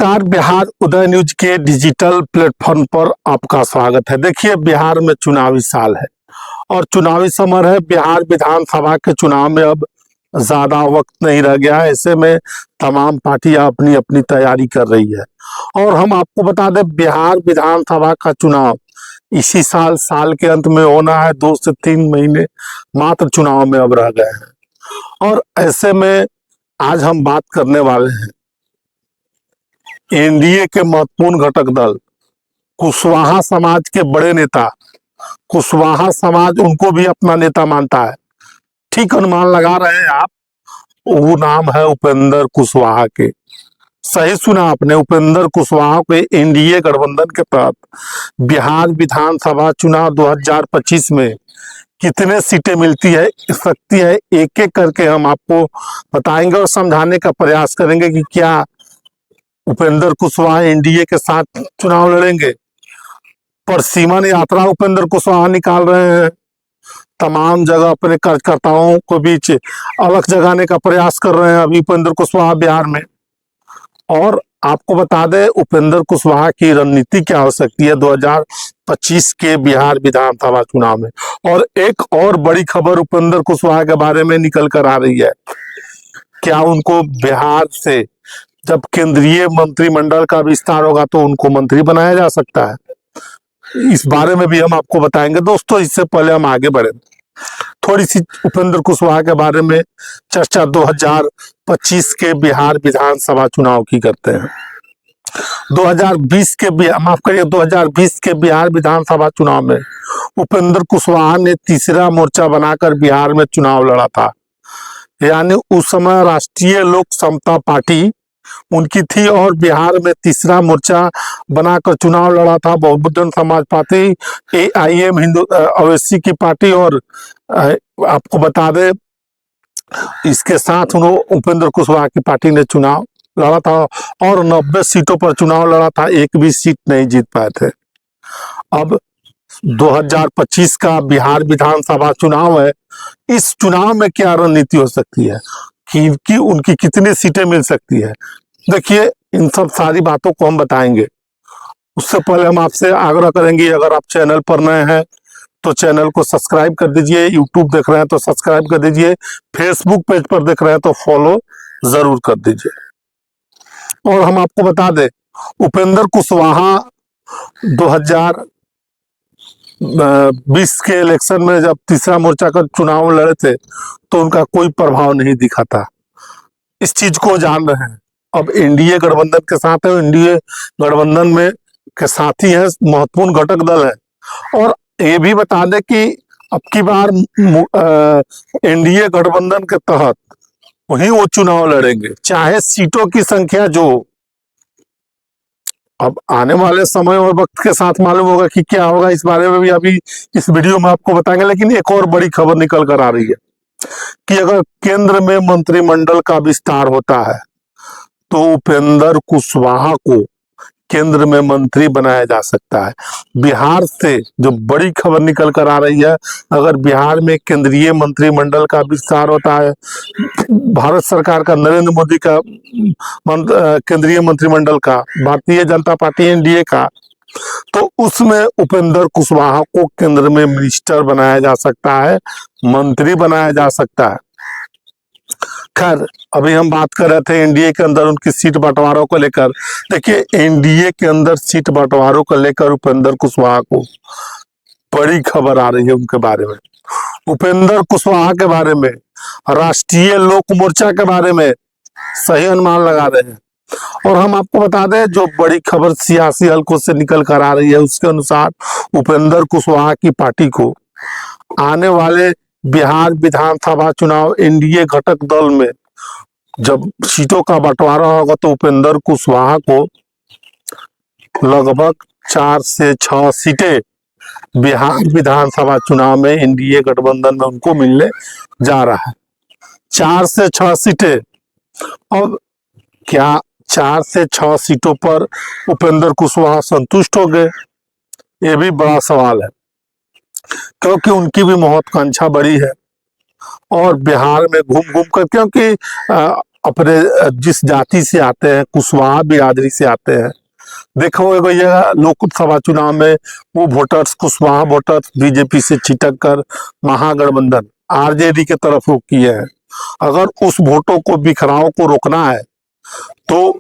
नमस्कार। बिहार उदय न्यूज के digital platform पर आपका स्वागत है। देखिए, बिहार में चुनावी साल है और चुनावी समर है। बिहार विधानसभा के चुनाव में अब ज्यादा वक्त नहीं रह गया है। ऐसे में तमाम पार्टियां अपनी अपनी तैयारी कर रही है और हम आपको बता दें, बिहार विधानसभा का चुनाव इसी साल के अंत में होना है। 2 से 3 महीने मात्र चुनाव में अब रह गए हैं और ऐसे में आज हम बात करने वाले हैं एनडीए के महत्वपूर्ण घटक दल कुशवाहा समाज के बड़े नेता। कुशवाहा समाज उनको भी अपना नेता मानता है। ठीक अनुमान लगा रहे हैं आप, वो नाम है उपेंद्र कुशवाहा के। सही सुना आपने, उपेंद्र कुशवाहा के एनडीए गठबंधन के तहत बिहार विधानसभा चुनाव 2025 में कितने सीटें मिलती है सकती है, एक एक करके हम आपको बताएंगे और समझाने का प्रयास करेंगे कि क्या उपेंद्र कुशवाहा एनडीए के साथ चुनाव लड़ेंगे। पर सीमा यात्रा उपेंद्र कुशवाहा निकाल रहे हैं। तमाम जगह अपने कार्यकर्ताओं को बीच अलग जगाने का प्रयास कर रहे हैं अभी उपेंद्र कुशवाहा बिहार में। और आपको बता दें, उपेंद्र कुशवाहा की रणनीति क्या हो सकती है 2025 के बिहार विधानसभा चुनाव में। और एक और बड़ी खबर उपेंद्र कुशवाहा के बारे में निकल कर आ रही है, क्या उनको बिहार से जब केंद्रीय मंत्रिमंडल का विस्तार होगा तो उनको मंत्री बनाया जा सकता है। इस बारे में भी हम आपको बताएंगे। दोस्तों, इससे पहले हम आगे बढ़े, थोड़ी सी उपेंद्र कुशवाहा के बारे में चर्चा 2025 के बिहार विधानसभा चुनाव की करते हैं। 2020 के बिहार विधानसभा चुनाव में उपेंद्र कुशवाहा ने तीसरा मोर्चा बनाकर बिहार में चुनाव लड़ा था। यानी उस समय राष्ट्रीय लोक समता पार्टी उनकी थी और बिहार में तीसरा मोर्चा बनाकर चुनाव लड़ा था। बहुजन समाज पार्टी, AIM हिंदू ओवैसी की पार्टी। और आपको बता दें, इसके साथ उपेंद्र कुशवाहा की पार्टी ने चुनाव लड़ा था और 90 सीटों पर चुनाव लड़ा था, एक भी सीट नहीं जीत पाए थे। अब 2025 का बिहार विधानसभा चुनाव है। इस चुनाव में क्या रणनीति हो सकती है कि उनकी कितनी सीटें मिल सकती है। देखिए, इन सब सारी बातों को हम बताएंगे। उससे पहले हम आपसे आग्रह करेंगे, अगर आप चैनल पर नए हैं तो चैनल को सब्सक्राइब कर दीजिए। यूट्यूब देख रहे हैं तो सब्सक्राइब कर दीजिए। फेसबुक पेज पर देख रहे हैं तो फॉलो जरूर कर दीजिए। और हम आपको बता दें, उपेंद्र कुशवाहा 2020 के इलेक्शन में जब तीसरा मोर्चा का चुनाव लड़े थे तो उनका कोई प्रभाव नहीं दिखा था। इस चीज को जान रहे हैं। अब एनडीए गठबंधन के साथ है, एनडीए गठबंधन में के साथी है, महत्वपूर्ण घटक दल है। और ये भी बता दें कि अब की बार एनडीए गठबंधन के तहत वही वो चुनाव लड़ेंगे, चाहे सीटों की संख्या जो। अब आने वाले समय और वक्त के साथ मालूम होगा कि क्या होगा, इस बारे में भी अभी इस वीडियो में आपको बताएंगे। लेकिन एक और बड़ी खबर निकल कर आ रही है कि अगर केंद्र में मंत्रिमंडल का विस्तार होता है तो उपेंद्र कुशवाहा को केंद्र में मंत्री बनाया जा सकता है। बिहार से जो बड़ी खबर निकल कर आ रही है, अगर बिहार में केंद्रीय मंत्रिमंडल का विस्तार होता है, भारत सरकार का, नरेंद्र मोदी का केंद्रीय मंत्रिमंडल का, भारतीय जनता पार्टी एनडीए का, तो उसमें उपेंद्र कुशवाहा को केंद्र में मिनिस्टर बनाया जा सकता है, मंत्री बनाया जा सकता है। खैर, अभी हम बात कर रहे थे एनडीए के अंदर उनकी सीट बंटवारों को लेकर। देखिए, एनडीए के अंदर सीट बंटवारों को लेकर उपेंद्र कुशवाहा को बड़ी खबर आ रही है। उनके बारे में, उपेंद्र कुशवाहा के बारे में, राष्ट्रीय लोक मोर्चा के बारे में सही अनुमान लगा रहे हैं। और हम आपको बता दें, जो बड़ी खबर सियासी हलकों से निकल कर आ रही है, उसके अनुसार उपेंद्र कुशवाहा की पार्टी को आने वाले बिहार विधानसभा चुनाव एनडीए घटक दल में जब सीटों का बंटवारा होगा तो उपेंद्र कुशवाहा को लगभग 4 से 6 सीटें बिहार विधानसभा चुनाव में एनडीए गठबंधन में उनको मिलने जा रहा है। 4 से 6 सीटें। अब क्या 4 से 6 सीटों पर उपेंद्र कुशवाहा संतुष्ट हो गए, ये भी बड़ा सवाल है, क्योंकि उनकी भी महत्वाकांक्षा बड़ी है। और बिहार में घूम घूम कर, क्योंकि अपने जिस जाति से आते हैं, कुशवाहा बिरादरी से आते हैं। देखो भैया, लोकसभा चुनाव में वो वोटर्स, कुशवाहा वोटर्स बीजेपी से छिटक कर महागठबंधन आरजेडी के तरफ रुख किए हैं। अगर उस वोटों को बिखराव को रोकना है, तो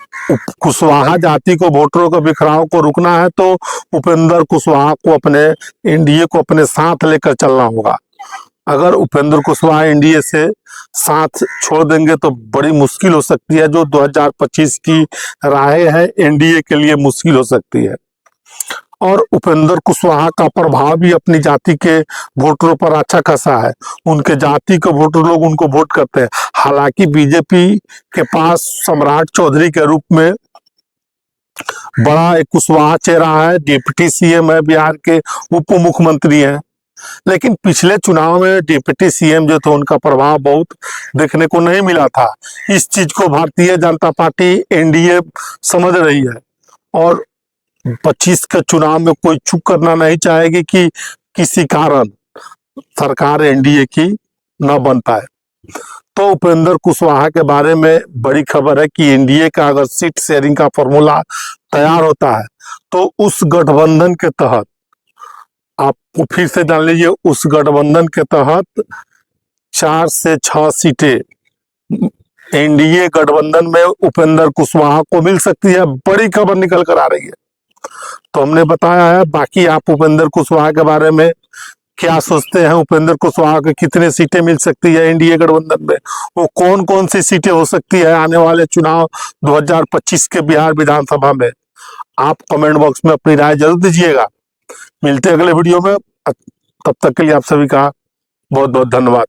कुशवाहा जाति को, वोटरों के बिखराव को रुकना है, तो उपेंद्र कुशवाहा को अपने एनडीए को अपने साथ लेकर चलना होगा। अगर उपेंद्र कुशवाहा एनडीए से साथ छोड़ देंगे तो बड़ी मुश्किल हो सकती है। जो 2025 की राहें है एनडीए के लिए मुश्किल हो सकती है। और उपेंद्र कुशवाहा का प्रभाव भी अपनी जाति के वोटरों पर अच्छा खासा है। उनके जाति के वोटर लोग उनको वोट करते हैं। हालांकि बीजेपी के पास सम्राट चौधरी के रूप में बड़ा एक कुशवाहा चेहरा है, डिप्टी सीएम है, बिहार के उप मुख्यमंत्री हैं। लेकिन पिछले चुनाव में डिप्टी सीएम जो थे उनका प्रभाव बहुत देखने को नहीं मिला था। इस चीज को भारतीय जनता पार्टी एनडीए समझ रही है और 25 के चुनाव में कोई चूक करना नहीं चाहेगी कि किसी कारण सरकार एनडीए की न बन पाए। तो उपेंद्र कुशवाहा के बारे में बड़ी खबर है कि एनडीए का अगर सीट शेयरिंग का फॉर्मूला तैयार होता है तो उस गठबंधन के तहत, आपको फिर से जान लीजिए, उस गठबंधन के तहत 4 से 6 सीटें एनडीए गठबंधन में उपेंद्र कुशवाहा को मिल सकती है। बड़ी खबर निकल कर आ रही है। तो हमने बताया है। बाकी आप उपेंद्र कुशवाहा के बारे में क्या सोचते हैं? उपेंद्र कुशवाहा को कितने सीटें मिल सकती है एनडीए गठबंधन में? वो कौन कौन सी सीटें हो सकती है आने वाले चुनाव 2025 के बिहार विधानसभा में? आप कमेंट बॉक्स में अपनी राय जरूर दीजिएगा। मिलते हैं अगले वीडियो में। तब तक के लिए आप सभी का बहुत बहुत धन्यवाद।